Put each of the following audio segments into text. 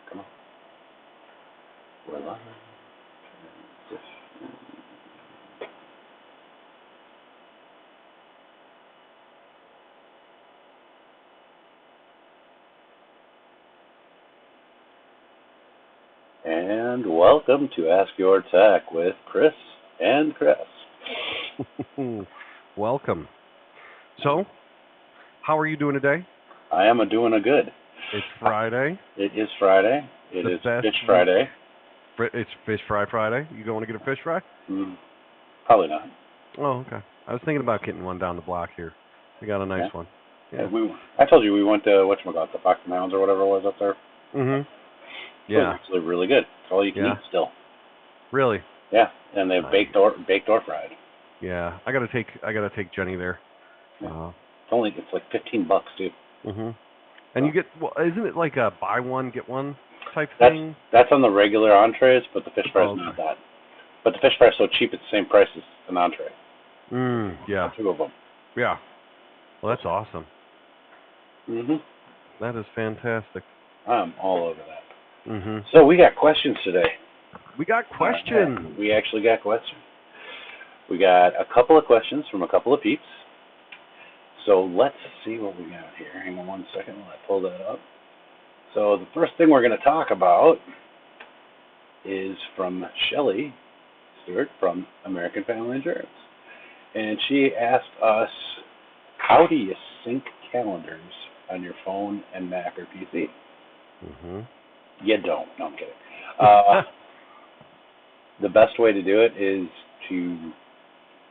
Come on. We're live. And welcome to Ask Your Tech with Chris and Chris. Welcome. So, how are you doing today? I am doing a good. It's Friday. It is Friday. It is Fish Friday. It's Fish Fry Friday. You going to get a fish fry? Probably not. Oh, okay. I was thinking about getting one down the block here. We got a nice one. Yeah. I told you we went to whatchamacallit, the Fox and Hounds or whatever it was up there. Mm-hmm. Yeah. It's actually really good. It's all you can eat still. Really? Yeah, and they have baked or fried. Yeah, I gotta take Jenny there. Yeah. It's like $15 too. Mm-hmm. And you get, isn't it like a buy one get one type thing? That's on the regular entrees, but the fish fry is not that. But the fish fry is so cheap; it's the same price as an entree. Yeah. Two of them. Yeah. Well, that's awesome. Mhm. That is fantastic. I'm all over that. Mhm. So we got questions today. We got questions. We actually got questions. We got a couple of questions from a couple of peeps. So let's see what we got here. Hang on one second while I pull that up. So the first thing we're going to talk about is from Shelly Stewart from American Family Insurance. And she asked us, how do you sync calendars on your phone and Mac or PC? Mm-hmm. You don't. No, I'm kidding. The best way to do it is to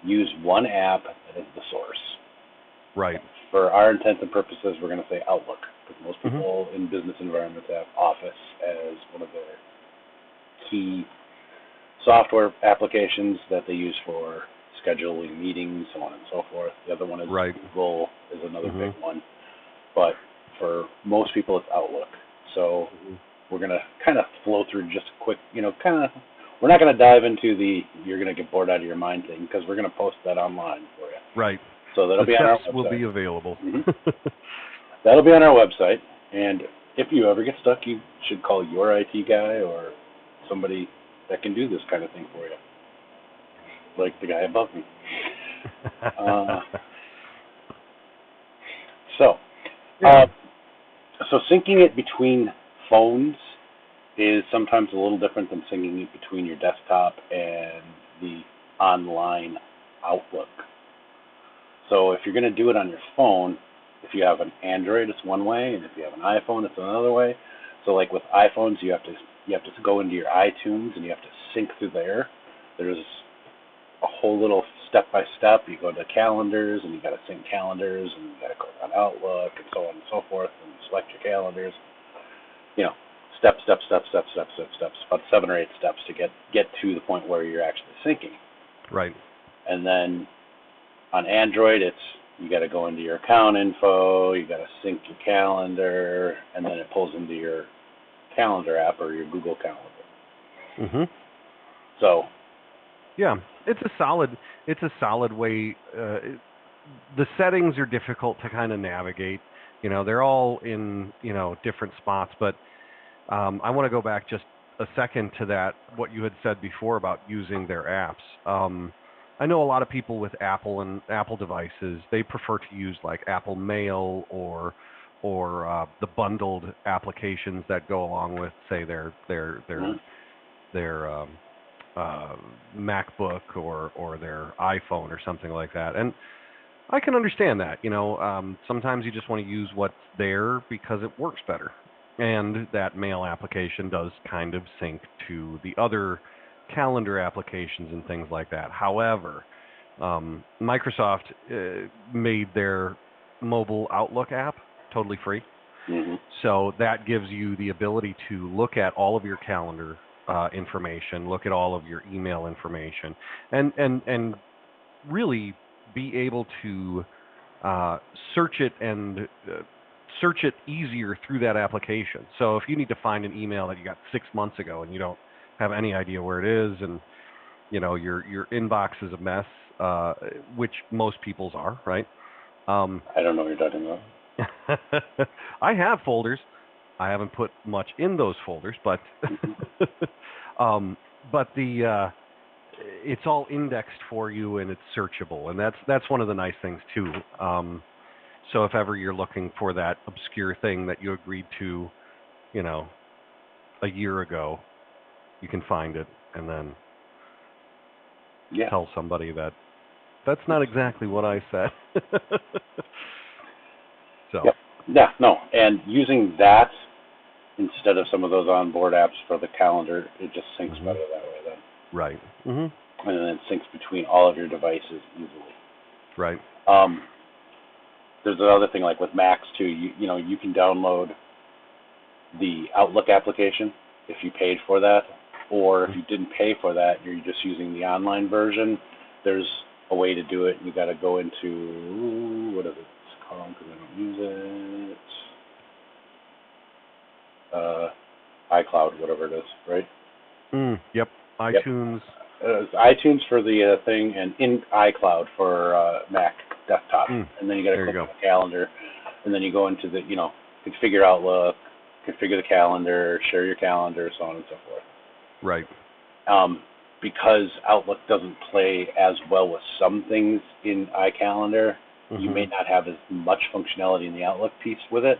use one app that is the source. Right. For our intents and purposes, we're going to say Outlook, because most people in business environments have Office as one of their key software applications that they use for scheduling meetings, so on and so forth. The other one is Google, is another big one. But for most people, it's Outlook. So we're going to kind of flow through just a quick, we're not going to dive into the you're going to get bored out of your mind thing, because we're going to post that online for you. Right. So that'll be on our website. Will be available. That'll be on our website. And if you ever get stuck, you should call your IT guy or somebody that can do this kind of thing for you, like the guy above me. So syncing it between phones is sometimes a little different than syncing it between your desktop and the online Outlook. So if you're going to do it on your phone, if you have an Android, it's one way, and if you have an iPhone, it's another way. So like with iPhones, you have to go into your iTunes and you have to sync through there. There's a whole little step-by-step. You go to calendars, and you got to sync calendars, and you got to go on Outlook, and so on and so forth, and select your calendars. Steps, about 7 or 8 steps to get to the point where you're actually syncing. Right. And then on Android, you got to go into your account info, you got to sync your calendar, and then it pulls into your calendar app or your Google Calendar. Mhm. So. Yeah, it's a solid way. The settings are difficult to kind of navigate. They're all in different spots, but I want to go back just a second to that, what you had said before about using their apps. I know a lot of people with Apple devices, they prefer to use like Apple Mail or the bundled applications that go along with, say, their MacBook or their iPhone or something like that. And I can understand that. Sometimes you just want to use what's there because it works better. And that mail application does kind of sync to the other calendar applications and things like that. However, Microsoft made their mobile Outlook app totally free. Mm-hmm. So that gives you the ability to look at all of your calendar information, look at all of your email information, and really be able to search it easier through that application. So if you need to find an email that you got 6 months ago and you don't have any idea where it is, and your inbox is a mess, which most people's are, right? I don't know what you're talking about. I have folders. I haven't put much in those folders, but but it's all indexed for you and it's searchable, and that's one of the nice things too. So if ever you're looking for that obscure thing that you agreed to, a year ago, you can find it and then tell somebody that that's not exactly what I said. So. Yep. Yeah, no, and using that instead of some of those onboard apps for the calendar, it just syncs better that way then. Right. And then it syncs between all of your devices easily. Right. There's another thing like with Macs too. You can download the Outlook application if you paid for that, or if you didn't pay for that, you're just using the online version. There's a way to do it. You got to go into what is it called? Because I don't use it. iCloud, whatever it is, right? Yep. iTunes. iTunes for the thing, and in iCloud for Mac desktop. And then you got to click on the calendar, and then you go into the configure Outlook, configure the calendar, share your calendar, so on and so forth. Right. Because Outlook doesn't play as well with some things in iCalendar, you may not have as much functionality in the Outlook piece with it,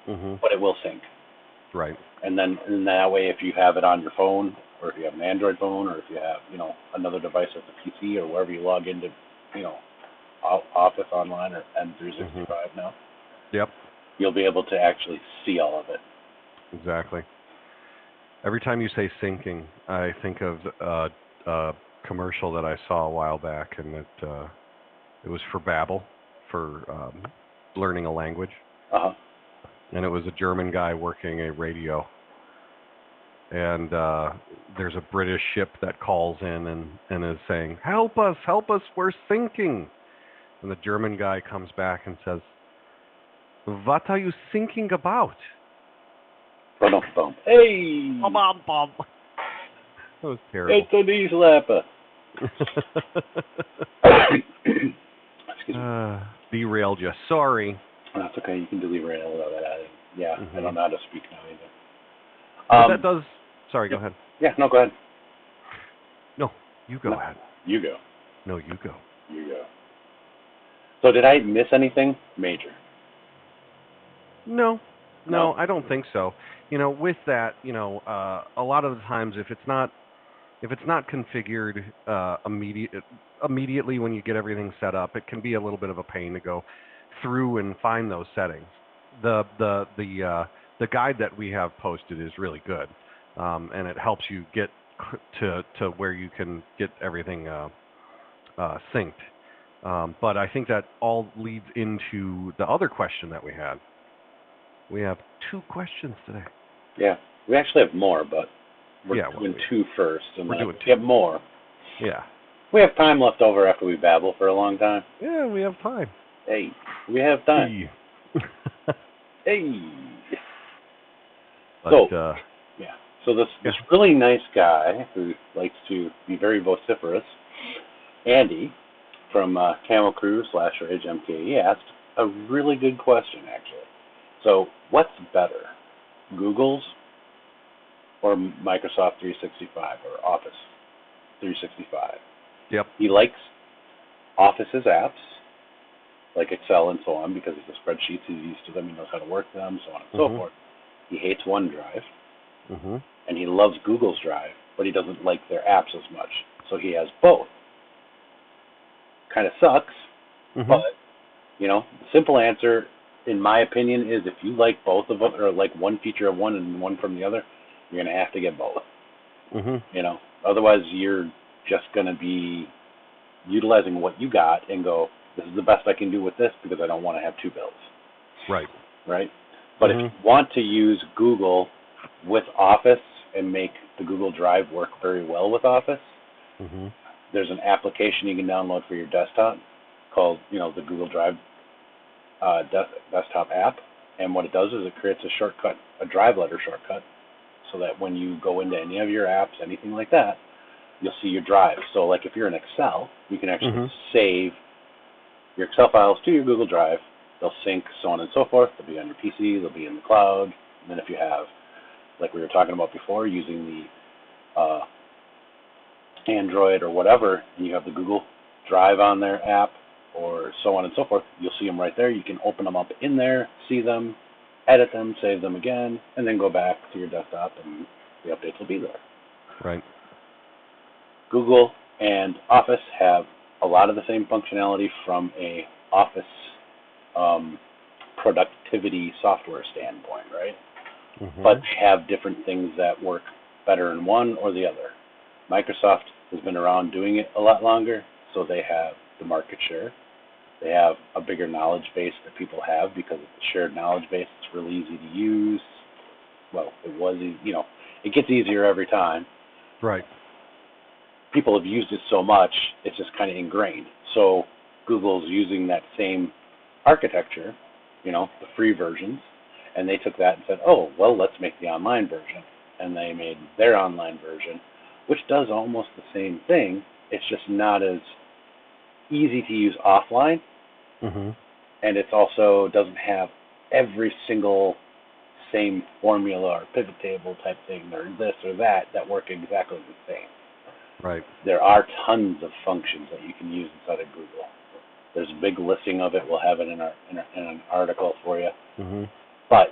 but it will sync. Right. And then that way, if you have it on your phone, or if you have an Android phone, or if you have another device that's a PC, or wherever you log into Office Online or M365 now, yep, you'll be able to actually see all of it. Exactly. Every time you say syncing, I think of a commercial that I saw a while back, and it was for Babbel, for learning a language. And it was a German guy working a radio. And there's a British ship that calls in and is saying, help us, we're sinking. And the German guy comes back and says, what are you thinking about? Hey! That was terrible. It's a knee slapper. Excuse me. Derailed you. Sorry. That's okay. You can derail without that adding. Yeah, I don't know how to speak now either. But that does... Sorry, go ahead. Yeah, no, go ahead. No, you go ahead. You go. No, you go. You go. So did I miss anything major? No, I don't think so. With that, a lot of the times if it's not configured immediately when you get everything set up, it can be a little bit of a pain to go through and find those settings. The guide that we have posted is really good, and it helps you get to where you can get everything synced. But I think that all leads into the other question that we had. We have 2 questions today. Yeah, we actually have more, but we're doing 2 first, and then we have more. Yeah. We have time left over after we babble for a long time. Yeah, we have time. Hey, we have time. Hey. But, So this really nice guy who likes to be very vociferous, Andy from Camel Crew /Rage MKE, asked a really good question, actually. So what's better, Google's or Microsoft 365 or Office 365? Yep. He likes Office's apps, like Excel and so on, because of the spreadsheets. He's used to them. He knows how to work them, so on and so forth. He hates OneDrive, and he loves Google's Drive, but he doesn't like their apps as much. So he has both. Kind of sucks, but, the simple answer, in my opinion, is if you like both of them, or like one feature of one and one from the other, you're going to have to get both. Otherwise you're just going to be utilizing what you got and go, this is the best I can do with this because I don't want to have 2 bills. Right? But if you want to use Google with Office and make the Google Drive work very well with Office, there's an application you can download for your desktop called, the Google Drive desktop app. And what it does is it creates a shortcut, a drive letter shortcut, so that when you go into any of your apps, anything like that, you'll see your drive. So like if you're in Excel, you can actually save your Excel files to your Google Drive. They'll sync, so on and so forth. They'll be on your PC. They'll be in the cloud. And then if you have, like we were talking about before, using the Android or whatever, and you have the Google Drive on their app or so on and so forth, you'll see them right there. You can open them up in there, see them, edit them, save them again, and then go back to your desktop and the updates will be there. Right. Google and Office have a lot of the same functionality from a Office productivity software standpoint, right? Mm-hmm. But they have different things that work better in one or the other. Microsoft has been around doing it a lot longer, so they have the market share. They have a bigger knowledge base that people have because it's a shared knowledge base. It's really easy to use. Well, it gets easier every time. Right. People have used it so much, it's just kind of ingrained. So Google's using that same architecture, the free versions, and they took that and said, oh, well, let's make the online version. And they made their online version, which does almost the same thing. It's just not as easy to use offline, mm-hmm. and it also doesn't have every single same formula or pivot table type thing or this or that work exactly the same. Right. There are tons of functions that you can use inside of Google. There's a big listing of it. We'll have it in an article for you. Mm-hmm. But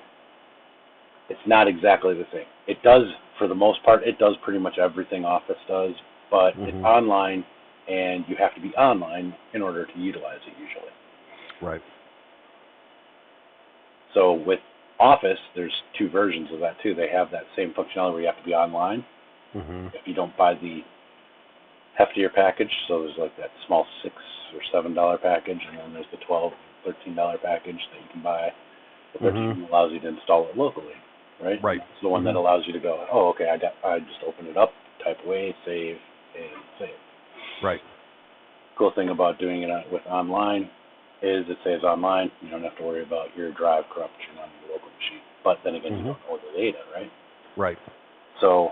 it's not exactly the same. It does, for the most part, it does pretty much everything Office does, but mm-hmm. it's online, and you have to be online in order to utilize it usually. Right. So with Office, there's two versions of that too. They have that same functionality where you have to be online. Mm-hmm. If you don't buy the heftier package, so there's like that small $6 or $7 package, and then there's the $12, $13 package that you can buy. The 13 mm-hmm. allows you to install it locally, right? Right. It's the one mm-hmm. that allows you to go, oh, okay, I just open it up, type away, save, and save. Right. Cool thing about doing it with online is it saves online. You don't have to worry about your drive corruption on your local machine. But then again, mm-hmm. you don't know the data, right? Right. So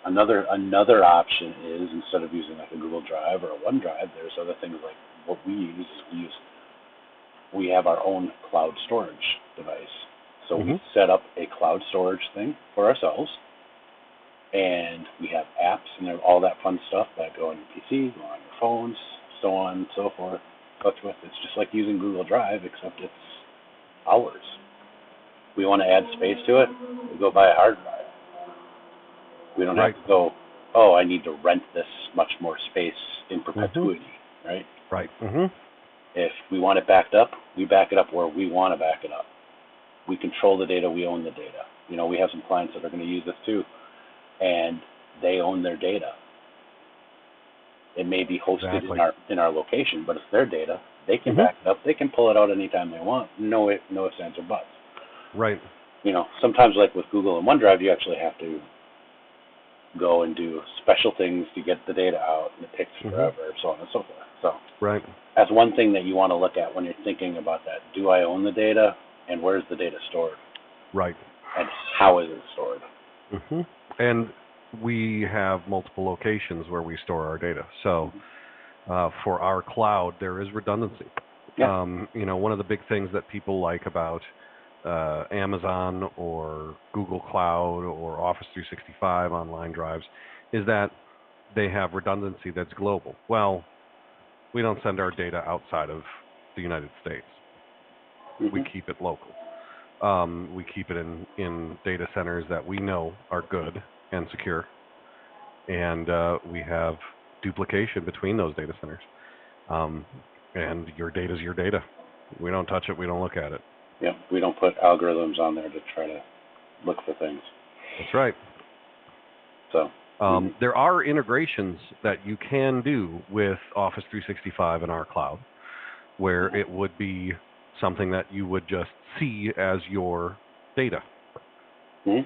another option is, instead of using like a Google Drive or a OneDrive, there's other things like what we use. We have our own cloud storage device. So mm-hmm. we set up a cloud storage thing for ourselves, and we have apps and all that fun stuff that go on your PC, go on your phones, so on and so forth. It's just like using Google Drive, except it's ours. We want to add space to it, we go buy a hard drive. We don't right. have to go, oh, I need to rent this much more space in perpetuity, mm-hmm. right? Right. Mm-hmm. If we want it backed up, we back it up where we want to back it up. We control the data, we own the data. We have some clients that are going to use this too, and they own their data. It may be hosted exactly. in our location, but it's their data. They can mm-hmm. back it up. They can pull it out anytime they want. No ifs, ands, or buts. Right. Sometimes like with Google and OneDrive, you actually have to go and do special things to get the data out, and it takes forever, mm-hmm. so on and so forth. So right. that's one thing that you want to look at when you're thinking about that. Do I own the data, and where's the data stored? Right. And how is it stored? Mm-hmm. And we have multiple locations where we store our data. So for our cloud, there is redundancy. Yeah. One of the big things that people like about Amazon or Google Cloud or Office 365 online drives is that they have redundancy that's global. Well, we don't send our data outside of the United States. Mm-hmm. We keep it local. We keep it in data centers that we know are good and secure. And we have duplication between those data centers. And your data is your data. We don't touch it. We don't look at it. Yeah, we don't put algorithms on there to try to look for things. That's right. So there are integrations that you can do with Office 365 in our cloud, where it would be something that you would just see as your data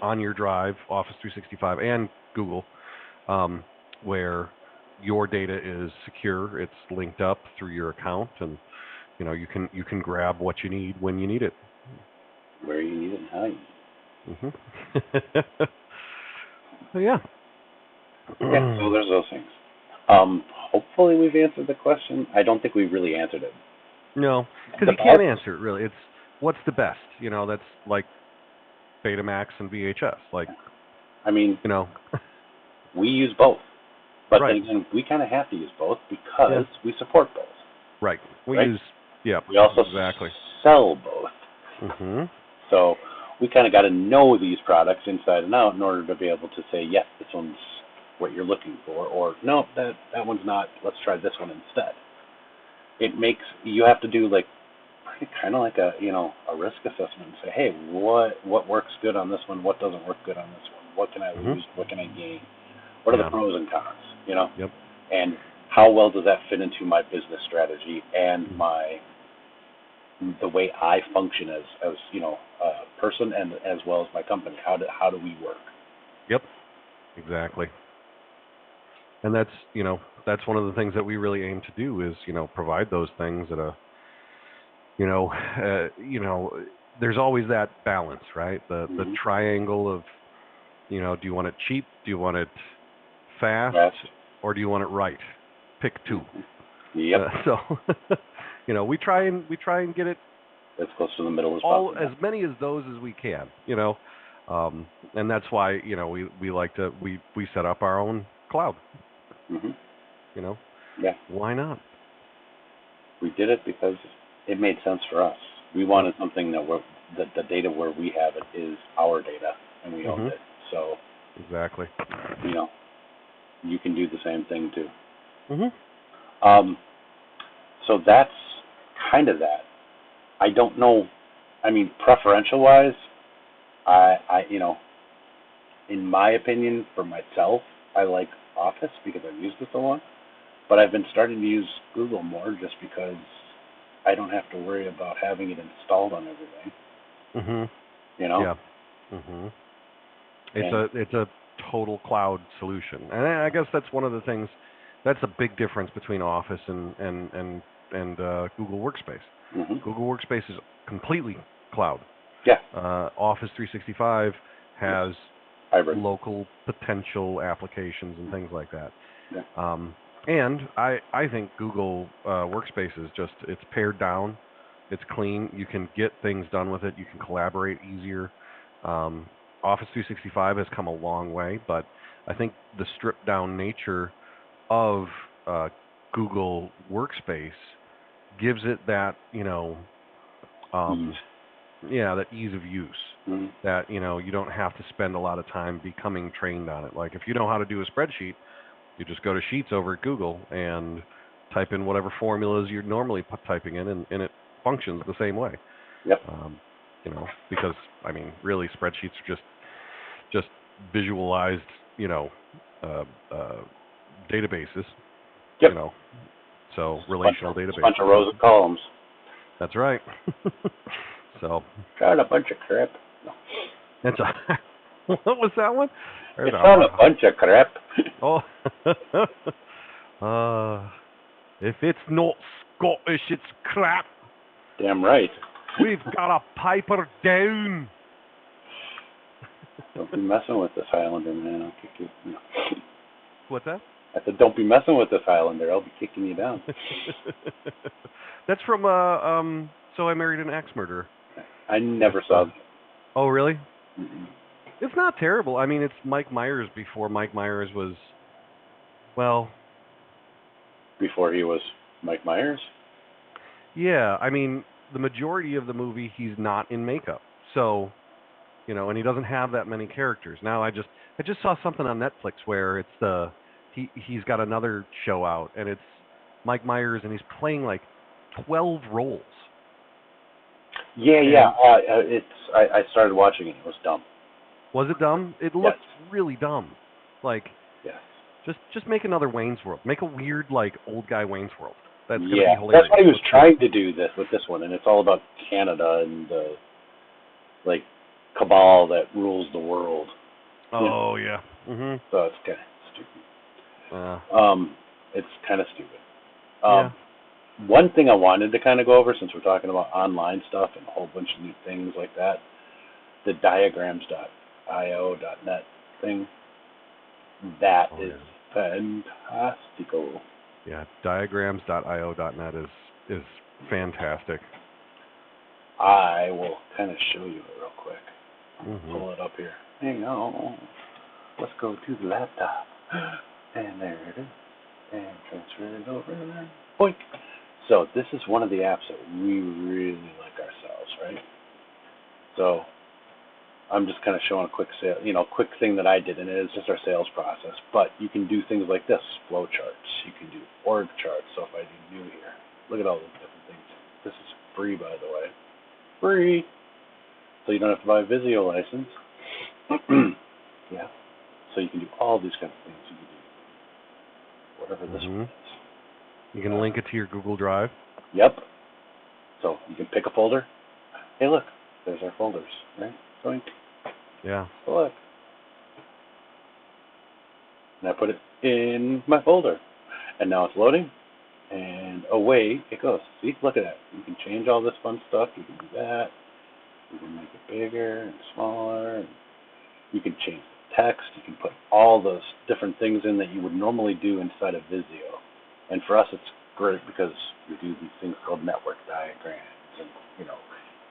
on your drive, Office 365 and Google, where your data is secure. It's linked up through your account, and you can grab what you need when you need it. Where you need it and how you need it. So, yeah. Yeah, so there's those things. Hopefully we've answered the question. I don't think we really answered it. No, because you can't answer it, really. It's what's the best? That's like Betamax and VHS. Like, I mean, you know, we use both. But right. then again, we kind of have to use both because Yeah. we support both. Right. We right? use, yeah, We also exactly. sell both. Mm-hmm. So we kind of got to know these products inside and out in order to be able to say, yes, this one's what you're looking for, or no, that one's not. Let's try this one instead. It makes you have to do like kind of like a a risk assessment and say, hey, what works good on this one? What doesn't work good on this one? What can I Mm-hmm. lose? What can I gain? What are the pros and cons? Yep. And how well does that fit into my business strategy and the way I function as a person and as well as my company? How do we work? Yep. Exactly. And that's that's one of the things that we really aim to do is provide those things at a there's always that balance, right? The triangle of do you want it cheap? Do you want it fast? Or do you want it right? Pick two. Yep. So we try and get it as close to the middle as possible. As many as those as we can, and that's why we like to we set up our own cloud. Mm-hmm. Yeah. Why not? We did it because it made sense for us. We wanted something that the data where we have it is our data and we owned it. So exactly. You can do the same thing too. Mm-hmm. So that's kind of that. I don't know. I mean, preferential wise, I in my opinion, for myself, I like Office because I've used it so long. But I've been starting to use Google more just because I don't have to worry about having it installed on everything. Mm-hmm. Yeah. Mm-hmm. It's a total cloud solution, and I guess that's one of the things. That's a big difference between Office and Google Workspace. Mm-hmm. Google Workspace is completely cloud. Yeah. Office 365 has hybrid local potential applications and things like that. Yeah. And I think Google Workspace is it's pared down, it's clean. You can get things done with it. You can collaborate easier. Office 365 has come a long way, but I think the stripped down nature of Google Workspace gives it that that ease of use. Mm-hmm. That you don't have to spend a lot of time becoming trained on it. Like if you know how to do a spreadsheet, you just go to Sheets over at Google and type in whatever formulas you're normally typing in, and it functions the same way. Yep. Because I mean, really, spreadsheets are just visualized, databases. Yep. So relational databases. Bunch of rows of columns. That's right. So. Got a bunch of crap. No. That's what was that one? It's not a bunch of crap. Oh. If it's not Scottish, it's crap. Damn right. We've got to pipe her down. Don't be messing with this Highlander, man. I'll kick you. No. What's that? I said, don't be messing with this Highlander. I'll be kicking you down. That's from So I Married an Axe Murderer. I never saw that. Oh, really? Mm-mm. It's not terrible. I mean, it's Mike Myers before Mike Myers was, well... Before he was Mike Myers? Yeah, I mean, the majority of the movie, he's not in makeup. So, and he doesn't have that many characters. Now, I just saw something on Netflix where it's he's got another show out, and it's Mike Myers, and he's playing like 12 roles. Yeah. I started watching it. It was dumb. Was it dumb? It looked really dumb. Like, yes. Just make another Wayne's World. Make a weird, like, old guy Wayne's World. That's gonna be hilarious. That's what he was trying to do with this one, and it's all about Canada and the cabal that rules the world. Oh yeah. Mhm. So it's kind of stupid. It's kind of stupid. Yeah. One thing I wanted to kind of go over, since we're talking about online stuff and a whole bunch of new things like that, the diagrams.io.net thing, that is fantastical. Yeah, diagrams.io.net is fantastic. I will kind of show you it real quick. Mhm. Pull it up here. Hang on. Let's go to the laptop. And there it is. And transfer it over. Boink. So this is one of the apps that we really like ourselves, right? So I'm just kind of showing a quick quick thing that I did, and it is just our sales process. But you can do things like this, flow charts. You can do org charts. So if I do new here, look at all these different things. This is free, by the way. Free. So you don't have to buy a Visio license. Yeah. So you can do all these kinds of things. You can do whatever this one Mhm. is. You can link it to your Google Drive. Yep. So you can pick a folder. Hey, look, there's our folders, right? Doink. Yeah. Select. And I put it in my folder. And now it's loading. And away it goes. See, look at that. You can change all this fun stuff. You can do that. You can make it bigger and smaller. And you can change the text. You can put all those different things in that you would normally do inside of Visio. And for us, it's great because we do these things called network diagrams and,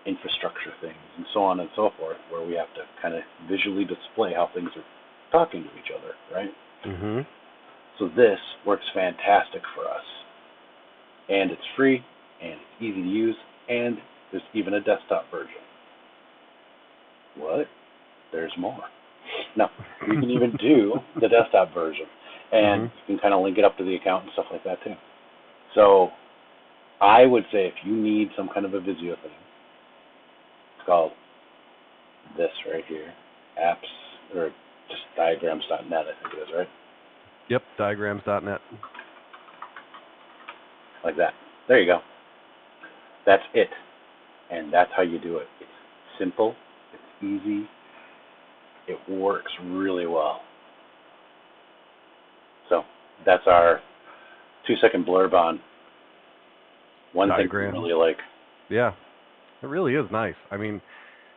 infrastructure things and so on and so forth, where we have to kind of visually display how things are talking to each other, right? Mhm. So this works fantastic for us. And it's free, and it's easy to use, and there's even a desktop version. What? There's more. Now, you can even do the desktop version, and Mhm. you can kind of link it up to the account and stuff like that too. So I would say if you need some kind of a Visio thing, it's called this right here, apps, or just diagrams.net, I think it is, right? Yep, diagrams.net. Like that. There you go. That's it. And that's how you do it. It's simple, it's easy, it works really well. So that's our 2-second blurb on one thing we Diagram. really like. Yeah. It really is nice. I mean,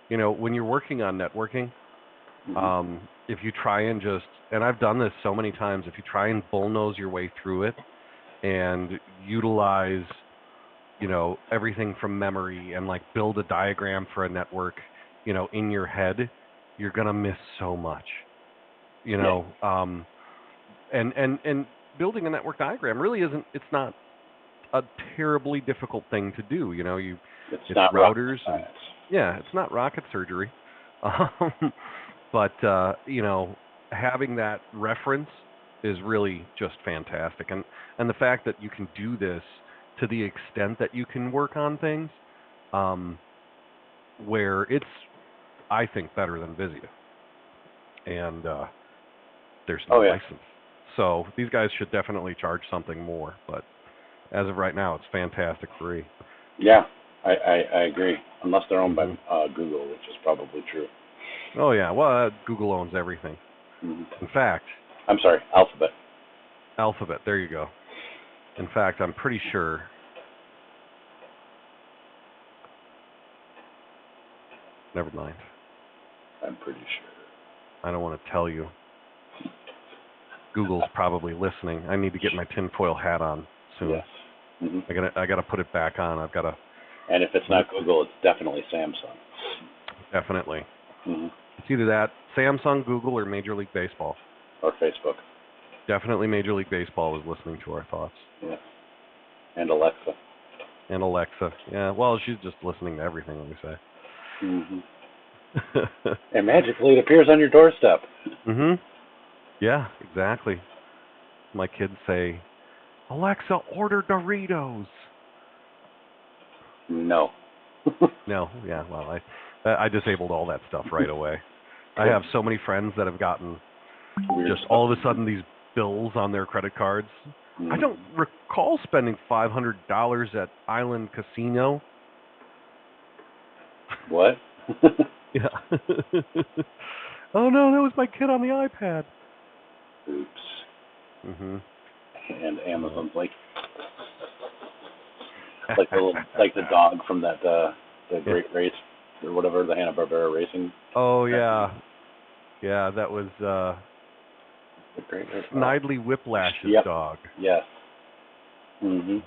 when you're working on networking, Mm-hmm. if you try and and I've done this so many times, if you try and bullnose your way through it and utilize, everything from memory and like build a diagram for a network, in your head, you're going to miss so much, you Yeah. know, and building a network diagram really it's not a terribly difficult thing to do. It's It's not rocket routers and science. yeah, it's not rocket surgery. But having that reference is really just fantastic, and the fact that you can do this to the extent that you can work on things, um, where it's I think better than Visio, and there's no Oh, yeah. license, so these guys should definitely charge something more. But as of right now, it's fantastic free. Yeah, I agree. Unless they're owned by Hmm. Google, which is probably true. Oh yeah, well Google owns everything. Hmm. In fact, I'm sorry, Alphabet. Alphabet. There you go. In fact, I'm pretty sure. Never mind. I'm pretty sure. I don't want to tell you. Google's probably listening. I need to get my tinfoil hat on soon. Yes. Hmm. I gotta put it back on. I've gotta And if it's not Google, it's definitely Samsung. definitely. Hmm. It's either that Samsung, Google, or Major League Baseball. Or Facebook. Definitely Major League Baseball was listening to our thoughts. Yeah. And Alexa. And Alexa. Yeah, well, she's just listening to everything we say. Hmm. And magically, it appears on your doorstep. Mhm. Yeah, exactly. My kids say, "Alexa, order Doritos." No. No, yeah, well, I disabled all that stuff right away. I Good. have so many friends that have gotten Weird just stuff. all of a sudden these bills on their credit cards. I Hmm. don't recall spending $500 at Island Casino. What? Yeah. Oh no, that was my kid on the iPad. Oops. Mhm. And Yeah. Amazon's like the dog from that the Yeah. Great Race or whatever, the Hanna-Barbera racing Oh cartoon. yeah. Yeah, that was The Great Race. Oh. Snidely Whiplash's Yep. dog. Yes. Mhm.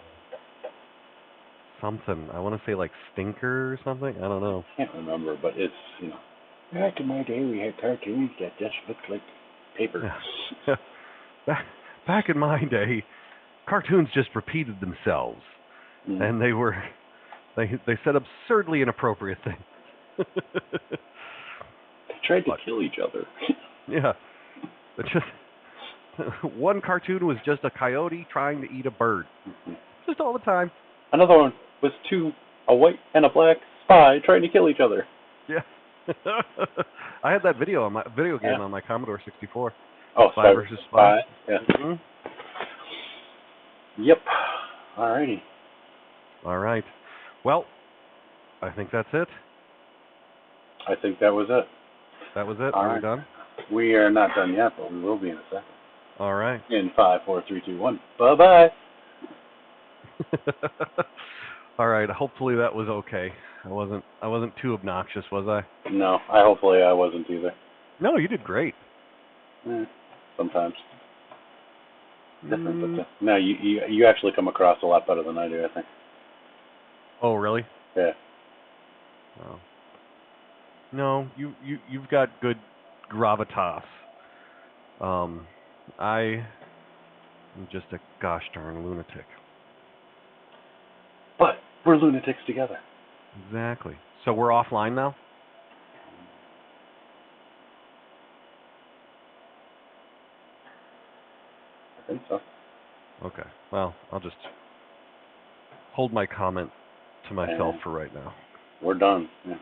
Something. I want to say like Stinker or something. I don't know. Can't remember, but it's Back in my day, we had cartoons that just looked like paper. Yeah. Back in my day, cartoons just repeated themselves, and they said absurdly inappropriate things. They tried to But, kill each other. yeah, but just one cartoon was just a coyote trying to eat a bird, just all the time. Another one was a white and a black spy trying to kill each other. Yeah. I had that video game on my Commodore 64. Oh, Spy versus Spy. Yeah. Mm-hmm. Yep. Alrighty. All right. Well, I think that's it. I think that was it. That was it. All Are right. we done? We are not done yet, but we will be in a second. All right. In 5, 4, 3, 2, 1. Bye-bye. All right. Hopefully that was okay. I wasn't too obnoxious, was I? No, hopefully I wasn't either. No, you did great. Sometimes. Different, but no, you actually come across a lot better than I do, I think. Oh, really? Yeah. Oh. No, you've got good gravitas. I'm just a gosh darn lunatic. But we're lunatics together. Exactly. So we're offline now? I think so. Okay. Well, I'll just hold my comment to myself for right now. We're done. Yeah.